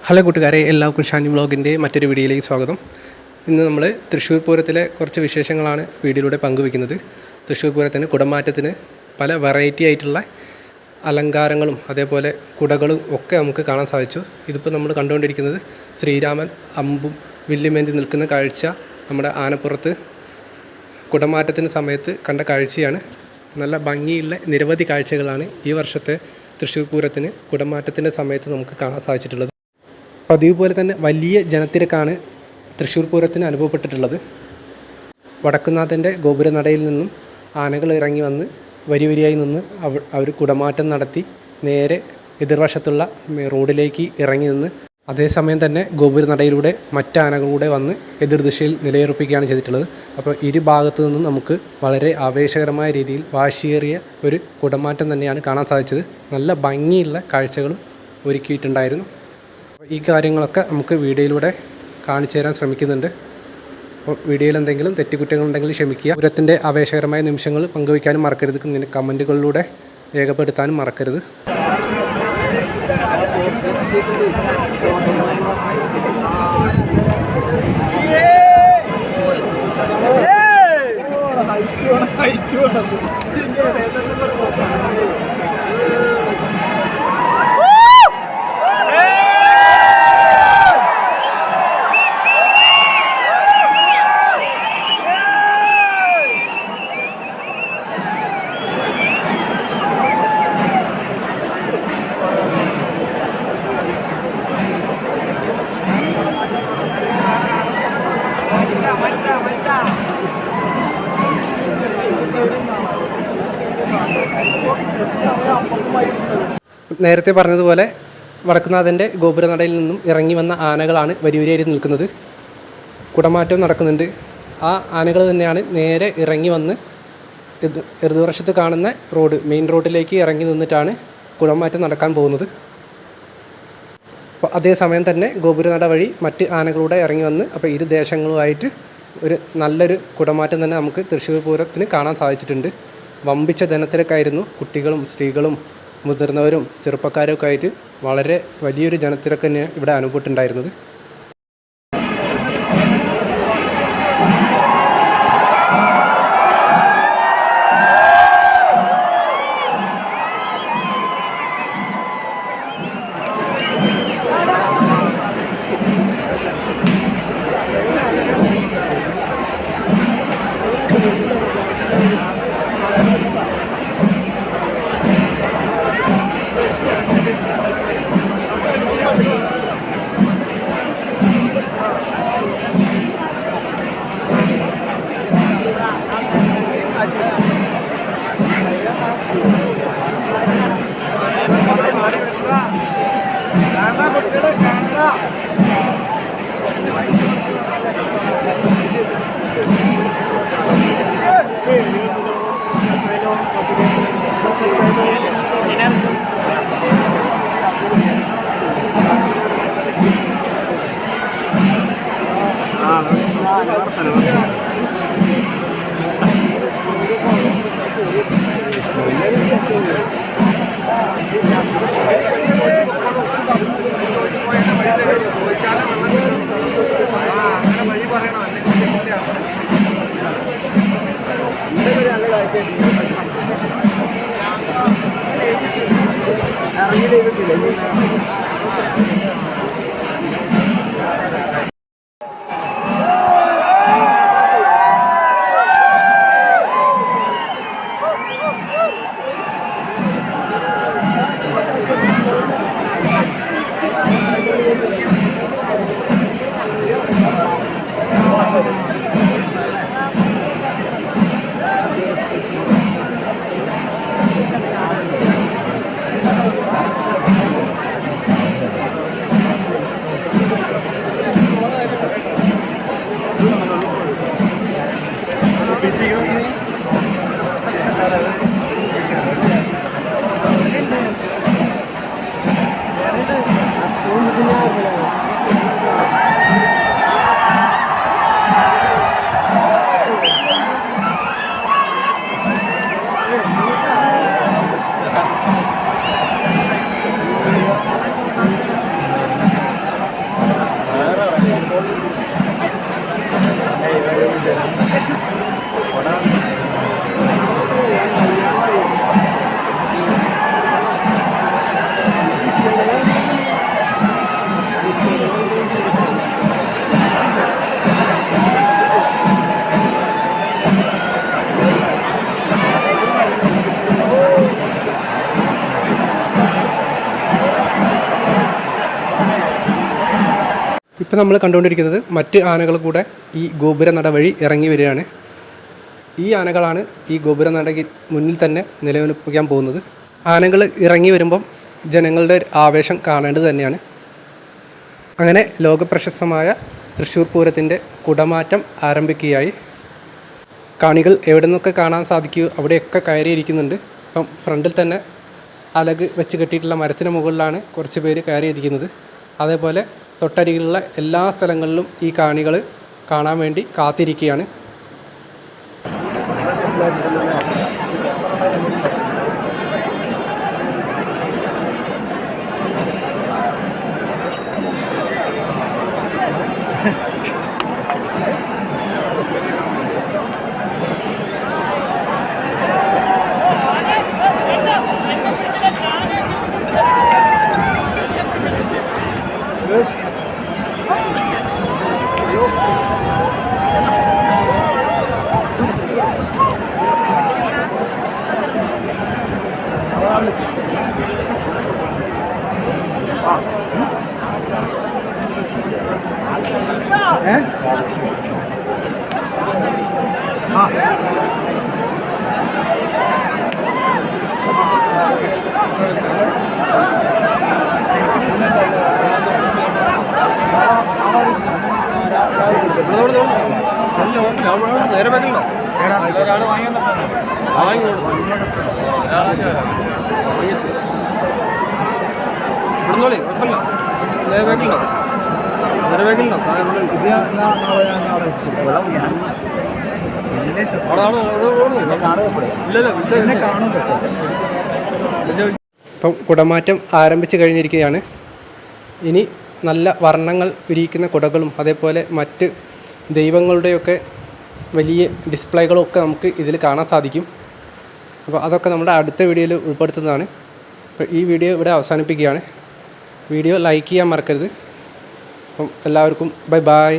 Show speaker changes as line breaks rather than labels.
Hello കൂട്ടുകാരെ, എല്ലാവർക്കും ഷാനി വ്ളോഗിൻ്റെ മറ്റൊരു വീഡിയോയിലേക്ക് സ്വാഗതം. ഇന്ന് നമ്മൾ തൃശ്ശൂർ പൂരത്തിലെ കുറച്ച് വിശേഷങ്ങളാണ് വീഡിയോയിലൂടെ പങ്കുവയ്ക്കുന്നത്. തൃശ്ശൂർ പൂരത്തിന് കുടമാറ്റത്തിന് പല വെറൈറ്റി ആയിട്ടുള്ള അലങ്കാരങ്ങളും അതേപോലെ കുടകളും ഒക്കെ നമുക്ക് കാണാൻ സാധിച്ചു. ഇതിപ്പോൾ നമ്മൾ കണ്ടുകൊണ്ടിരിക്കുന്നത് ശ്രീരാമൻ അമ്പും വില്ലുമേന്തി നിൽക്കുന്ന കാഴ്ച നമ്മുടെ ആനപ്പുറത്ത് കുടമാറ്റത്തിന് സമയത്ത് കണ്ട കാഴ്ചയാണ്. നല്ല ഭംഗിയുള്ള നിരവധി കാഴ്ചകളാണ് ഈ വർഷത്തെ തൃശ്ശൂർ പൂരത്തിന് കുടമാറ്റത്തിൻ്റെ സമയത്ത് നമുക്ക് കാണാൻ സാധിച്ചിട്ടുള്ളത്. പതിവ് പോലെ തന്നെ വലിയ ജനത്തിരക്കാണ് തൃശ്ശൂർ പൂരത്തിന് അനുഭവപ്പെട്ടിട്ടുള്ളത്. വടക്കുന്നാഥൻ്റെ ഗോപുരനടയിൽ നിന്നും ആനകൾ ഇറങ്ങി വന്ന് വരിയായി നിന്ന് അവർ കുടമാറ്റം നടത്തി നേരെ എതിർവശത്തുള്ള റോഡിലേക്ക് ഇറങ്ങി നിന്ന് അതേസമയം തന്നെ ഗോപുരനടയിലൂടെ മറ്റ് ആനകളുടെ വന്ന് എതിർദിശയിൽ നിലയുറപ്പിക്കുകയാണ് ചെയ്തിട്ടുള്ളത്. അപ്പോൾ ഇരു ഭാഗത്തു നിന്നും നമുക്ക് വളരെ ആവേശകരമായ രീതിയിൽ വാശിയേറിയ ഒരു കുടമാറ്റം തന്നെയാണ് കാണാൻ സാധിച്ചത്. നല്ല ഭംഗിയുള്ള കാഴ്ചകളും ഒരുക്കിയിട്ടുണ്ടായിരുന്നു. ഈ കാര്യങ്ങളൊക്കെ നമുക്ക് വീഡിയോയിലൂടെ കാണിച്ചു തരാൻ ശ്രമിക്കുന്നുണ്ട്. അപ്പോൾ വീഡിയോയിൽ എന്തെങ്കിലും തെറ്റുകുറ്റങ്ങളുണ്ടെങ്കിൽ ക്ഷമിക്കുക. പൂരത്തിൻ്റെ ആവേശകരമായ നിമിഷങ്ങൾ പങ്കുവയ്ക്കാനും മറക്കരുത്. കമൻറ്റുകളിലൂടെ രേഖപ്പെടുത്താനും മറക്കരുത്. നേരത്തെ പറഞ്ഞതുപോലെ വടക്കുന്നാഥൻ്റെ ഗോപുരനടയിൽ നിന്നും ഇറങ്ങി വന്ന ആനകളാണ് വരിയായി നിൽക്കുന്നത്. കുടമാറ്റം നടക്കുന്നുണ്ട്. ആ ആനകൾ തന്നെയാണ് നേരെ ഇറങ്ങി വന്ന് ഇടതുവശത്ത് കാണുന്ന മെയിൻ റോഡിലേക്ക് ഇറങ്ങി നിന്നിട്ടാണ് കുടമാറ്റം നടക്കാൻ പോകുന്നത്. അപ്പോൾ അതേസമയം തന്നെ ഗോപുരനട വഴി മറ്റ് ആനകളുടെ ഇറങ്ങി വന്ന് അപ്പോൾ ഇരു ദേശങ്ങളുമായിട്ട് ഒരു നല്ലൊരു കുടമാറ്റം തന്നെ നമുക്ക് തൃശ്ശൂർ പൂരത്തിന് കാണാൻ സാധിച്ചിട്ടുണ്ട്. വമ്പിച്ച ജനത്തിരക്കായിരുന്നു. കുട്ടികളും സ്ത്രീകളും മുതിർന്നവരും ചെറുപ്പക്കാരും ഒക്കെ ആയിട്ട് വളരെ വലിയൊരു ജനത്തിരക്ക് തന്നെ ഇവിടെ അനുഭവപ്പെട്ടിട്ടുണ്ടായിരുന്നത്. ഇപ്പം നമ്മൾ കണ്ടുകൊണ്ടിരിക്കുന്നത് മറ്റ് ആനകൾ കൂടെ ഈ ഗോപുരനട വഴി ഇറങ്ങി വരികയാണ്. ഈ ആനകളാണ് ഈ ഗോപുരനടയ്ക്ക് മുന്നിൽ തന്നെ നിലനിൽപ്പിക്കാൻ പോകുന്നത്. ആനകൾ ഇറങ്ങി വരുമ്പം ജനങ്ങളുടെ ആവേശം കാണേണ്ടത് തന്നെയാണ്. അങ്ങനെ ലോകപ്രശസ്തമായ തൃശ്ശൂർ പൂരത്തിൻ്റെ കുടമാറ്റം ആരംഭിക്കുകയായി. കാണികൾ എവിടെ നിന്നൊക്കെ കാണാൻ സാധിക്കുമോ അവിടെയൊക്കെ കയറിയിരിക്കുന്നുണ്ട്. ഇപ്പം ഫ്രണ്ടിൽ തന്നെ അലക് വെച്ച് കെട്ടിയിട്ടുള്ള മരത്തിന് മുകളിലാണ് കുറച്ച് പേര് കയറിയിരിക്കുന്നത്. അതേപോലെ തൊട്ടരികിലുള്ള എല്ലാ സ്ഥലങ്ങളിലും ഈ കാണികൾ കാണാൻ വേണ്ടി കാത്തിരിക്കുകയാണ്. ഇപ്പം കുടമാറ്റം ആരംഭിച്ച് കഴിഞ്ഞിരിക്കുകയാണ്. ഇനി നല്ല വർണ്ണങ്ങൾ വിരിയിക്കുന്ന കുടകളും അതേപോലെ മറ്റ് ദൈവങ്ങളുടെയൊക്കെ വലിയ ഡിസ്പ്ലേകളൊക്കെ നമുക്ക് ഇതിൽ കാണാൻ സാധിക്കും. അപ്പോൾ അതൊക്കെ നമ്മുടെ അടുത്ത വീഡിയോയിൽ ഉൾപ്പെടുത്തുന്നതാണ്. അപ്പോൾ ഈ വീഡിയോ ഇവിടെ അവസാനിപ്പിക്കുകയാണ്. വീഡിയോ ലൈക്ക് ചെയ്യാൻ മറക്കരുത്. അപ്പം എല്ലാവർക്കും ബൈ.